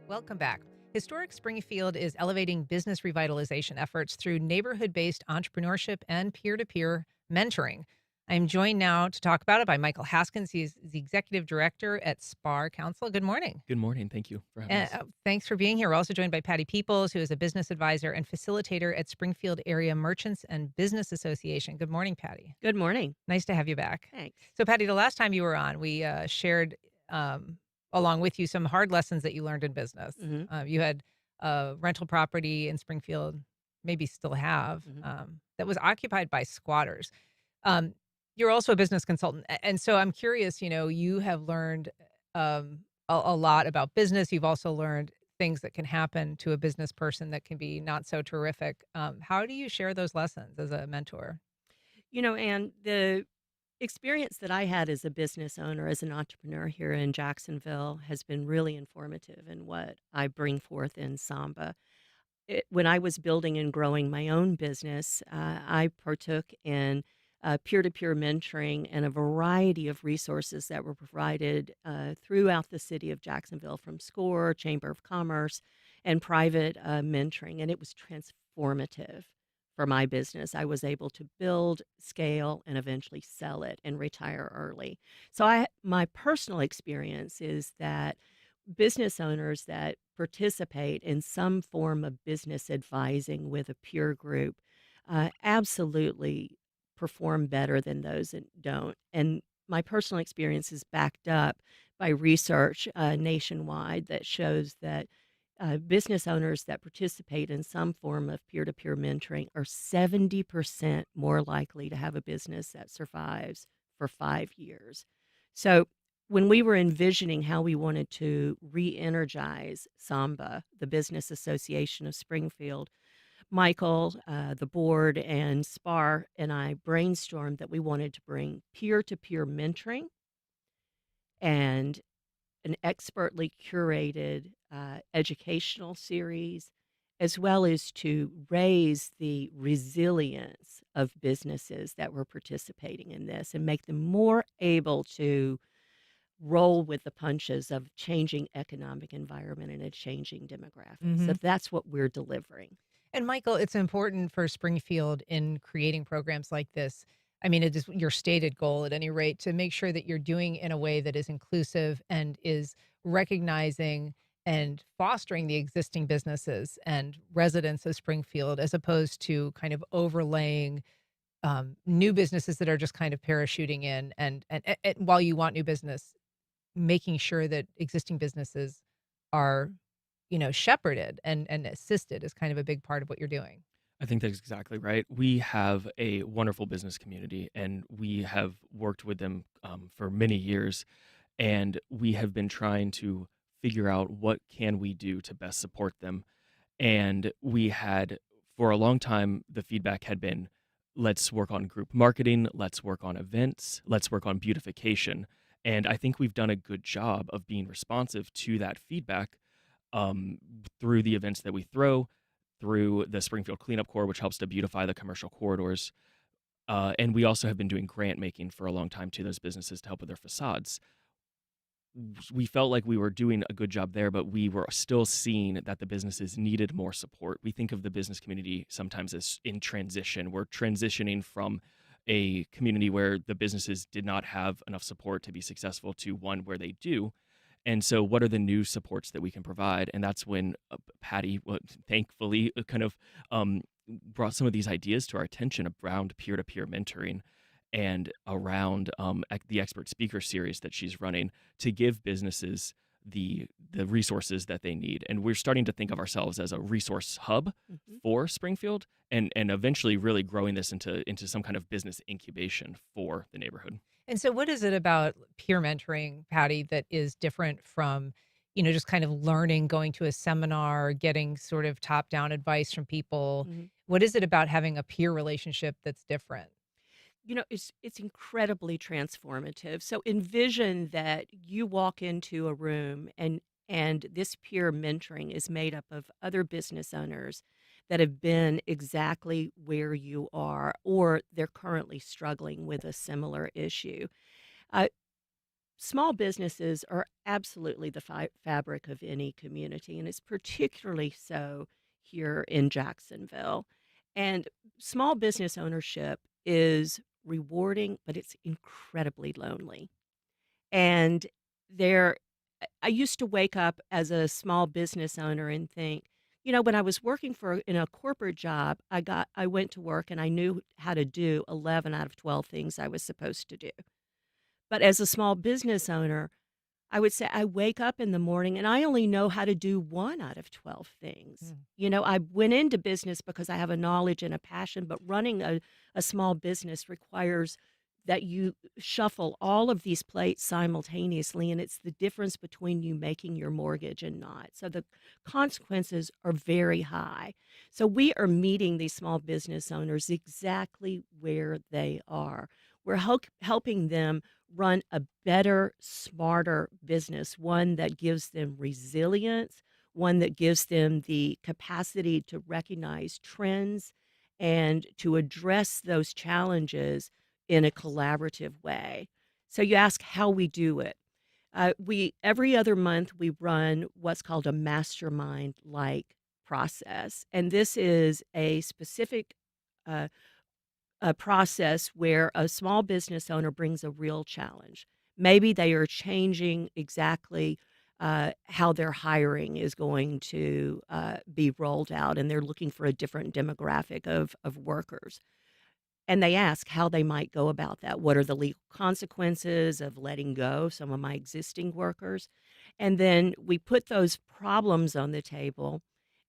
Welcome back. Historic Springfield is elevating business revitalization efforts through neighborhood based entrepreneurship and peer to peer mentoring. I'm joined now to talk about it by Michael Haskins. He's the executive director at SPAR Council. Good morning. Good morning. Thank you for having us. Thanks for being here. We're also joined by Patti Peeples, who is a business advisor and facilitator at Springfield Area Merchants and Business Association. Good morning, Patty. Good morning. Nice to have you back. Thanks. So, Patty, the last time you were on, we shared along with you some hard lessons that you learned in business. Mhm, You had a rental property in Springfield, maybe still have, mhm. that was occupied by squatters. Um, you're also a business consultant, and so I'm curious. You have learned a lot about business. You've also learned things that can happen to a business person that can be not so terrific. How do you share those lessons as a mentor? And the experience that I had as a business owner, as an entrepreneur here in Jacksonville has been really informative in what I bring forth in Samba. When I was building and growing my own business, I partook in peer to peer mentoring and a variety of resources that were provided throughout the city of Jacksonville from SCORE, Chamber of Commerce, and private mentoring. And it was transformative for my business. I was able to build, scale, and eventually sell it and retire early. My personal experience is that business owners that participate in some form of business advising with a peer group absolutely perform better than those that don't. And my personal experience is backed up by research nationwide that shows that business owners that participate in some form of peer to peer mentoring are 70% more likely to have a business that survives for 5 years. So, when we were envisioning how we wanted to re energize Samba, the Business Association of Springfield, Michael, the board, and SPAR and I brainstormed that we wanted to bring peer to peer mentoring and an expertly curated educational series, as well as to raise the resilience of businesses that were participating in this and make them more able to roll with the punches of changing economic environment and a changing demographic. So that's what we're delivering. And Michael, it's important for Springfield in creating programs like this. I mean, it is your stated goal at any rate to make sure that you're doing in a way that is inclusive and is recognizing and fostering the existing businesses and residents of Springfield as opposed to kind of overlaying new businesses that are just kind of parachuting in and while you want new business, making sure that existing businesses are shepherded and assisted is kind of a big part of what you're doing. I think that's exactly right. We have a wonderful business community, and we have worked with them for many years, and we have been trying to figure out what can we do to best support them. And we had, for a long time, the feedback had been, let's work on group marketing, let's work on events, let's work on beautification. And I think we've done a good job of being responsive to that feedback um, through the events that we throw, through the Springfield Cleanup Corps, which helps to beautify the commercial corridors. And we also have been doing grant making for a long time to those businesses to help with their facades. We felt like we were doing a good job there, but we were still seeing that the businesses needed more support. We think of the business community sometimes as in transition. We're transitioning from a community where the businesses did not have enough support to be successful to one where they do. And so, what are the new supports that we can provide? And that's when Patty, thankfully, kind of brought some of these ideas to our attention around peer to peer mentoring and around the expert speaker series that she's running to give businesses the resources that they need. And we're starting to think of ourselves as a resource hub Mhm. for Springfield, and eventually really growing this into some kind of business incubation for the neighborhood. And so what is it about peer mentoring, Patty, that is different from, just kind of learning, going to a seminar, getting sort of top-down advice from people? Mhm. What is it about having a peer relationship that's different? It's incredibly transformative. So envision that you walk into a room and this peer mentoring is made up of other business owners that have been exactly where you are or they're currently struggling with a similar issue. Uh, small businesses are absolutely the fabric of any community, and it's particularly so here in Jacksonville. And small business ownership is rewarding, but it's incredibly lonely. And there I used to wake up as a small business owner and think, when I was working for in a corporate job, I went to work and I knew how to do 11 out of 12 things I was supposed to do. But as a small business owner, I would say I wake up in the morning and I only know how to do 1 out of 12 things. Mm. I went into business because I have a knowledge and a passion, but running a small business requires that you shuffle all of these plates simultaneously, and it's the difference between you making your mortgage and not. So the consequences are very high. So we are meeting these small business owners exactly where they are. We're helping them run a better, smarter business, one that gives them resilience, one that gives them the capacity to recognize trends and to address those challenges in a collaborative way. So you ask how we do it. We every other month we run what's called a mastermind like process, and this is a specific uh, a process where a small business owner brings a real challenge. Maybe they are changing exactly how their hiring is going to be rolled out, and they're looking for a different demographic of workers. And they ask how they might go about that. What are the legal consequences of letting go some of my existing workers? And then we put those problems on the table,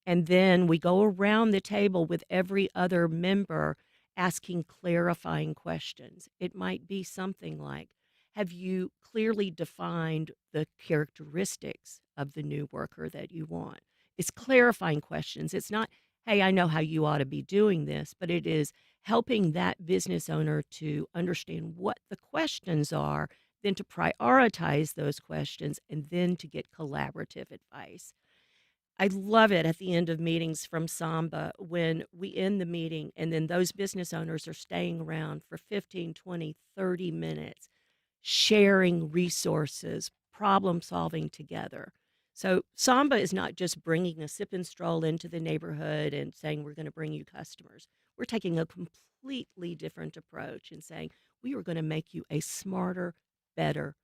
and then we go around the table with every other member asking clarifying questions. It might be something like, have you clearly defined the characteristics of the new worker that you want? It's clarifying questions. It's not, hey, I know how you ought to be doing this, but it is helping that business owner to understand what the questions are, then to prioritize those questions, and then to get collaborative advice. I love it at the end of meetings from Samba when we end the meeting and then those business owners are staying around for 15, 20, 30 minutes sharing resources, problem solving together. So Samba is not just bringing a sip and stroll into the neighborhood and saying we're going to bring you customers. We're taking a completely different approach and saying we are going to make you a smarter, better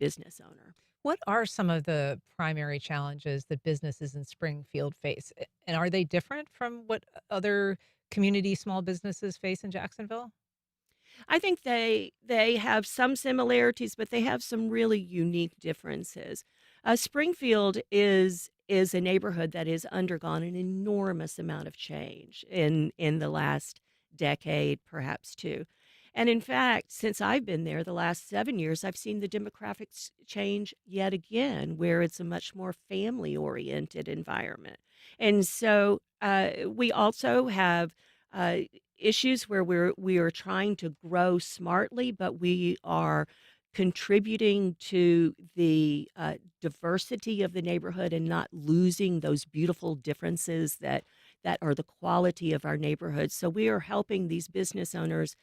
business owner. What are some of the primary challenges that businesses in Springfield face? And are they different from what other community small businesses face in Jacksonville? I think they have some similarities, but they have some really unique differences. Springfield is a neighborhood that has undergone an enormous amount of change in the last decade, perhaps two. And in fact, since I've been there the last 7 years, I've seen the demographics change yet again, where it's a much more family oriented environment. And so we also have uh, issues where we are trying to grow smartly, but we are contributing to the diversity of the neighborhood and not losing those beautiful differences that are the quality of our neighborhood. So we are helping these business owners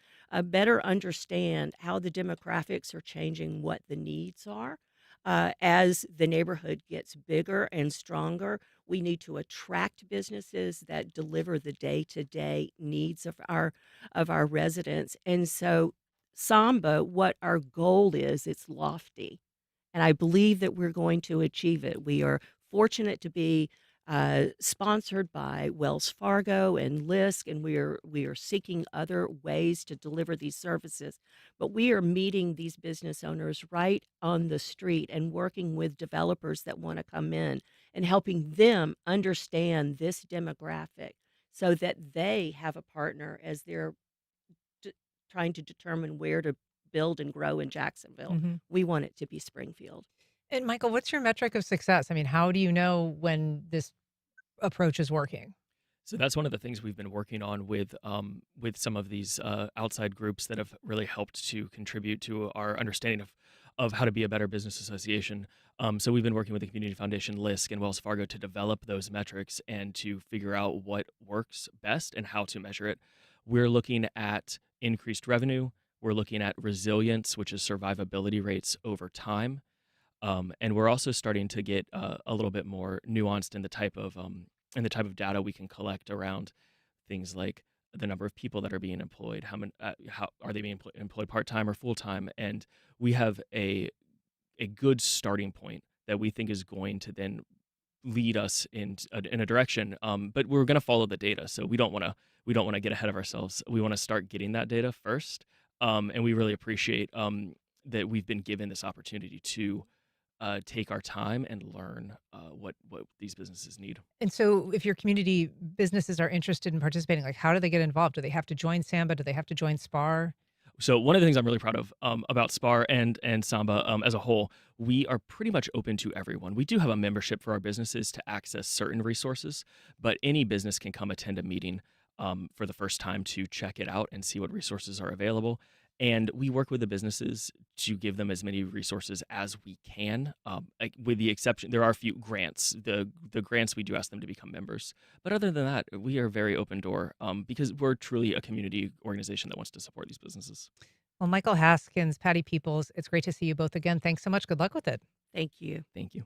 better understand how the demographics are changing, what the needs are. As the neighborhood gets bigger and stronger, we need to attract businesses that deliver the day-to-day needs of our residents. And so Samba, what our goal is, it's lofty. And I believe that we're going to achieve it. We are fortunate to be sponsored by Wells Fargo and Lisk, and we are seeking other ways to deliver these services. But we are meeting these business owners right on the street and working with developers that want to come in and helping them understand this demographic so that they have a partner as they're d- trying to determine where to build and grow in Jacksonville. Mhm. We want it to be Springfield. And Michael, what's your metric of success? I mean, how do you know when this approach is working? So that's one of the things we've been working on with some of these outside groups that have really helped to contribute to our understanding of how to be a better business association. So we've been working with the Community Foundation, Lisk, and Wells Fargo to develop those metrics and to figure out what works best and how to measure it. We're looking at increased revenue. We're looking at resilience, which is survivability rates over time. And we're also starting to get a little bit more nuanced in the type of data we can collect around things like the number of people that are being employed, how are they being employed part time or full time, and we have a good starting point that we think is going to then lead us in a direction. But we're going to follow the data, so we don't want to get ahead of ourselves. We want to start getting that data first, and we really appreciate that we've been given this opportunity to take our time and learn what these businesses need. And so if your community businesses are interested in participating, like, how do they get involved? Do they have to join Samba? Do they have to join SPAR? So one of the things I'm really proud of about Spar and Samba as a whole, we are pretty much open to everyone. We do have a membership for our businesses to access certain resources, but any business can come attend a meeting for the first time to check it out and see what resources are available. And we work with the businesses to give them as many resources as we can. Like with the exception, there are a few grants. The grants we do ask them to become members, but other than that, we are very open door because we're truly a community organization that wants to support these businesses. Well, Michael Haskins, Patty Peoples, it's great to see you both again. Thanks so much. Good luck with it. Thank you. Thank you.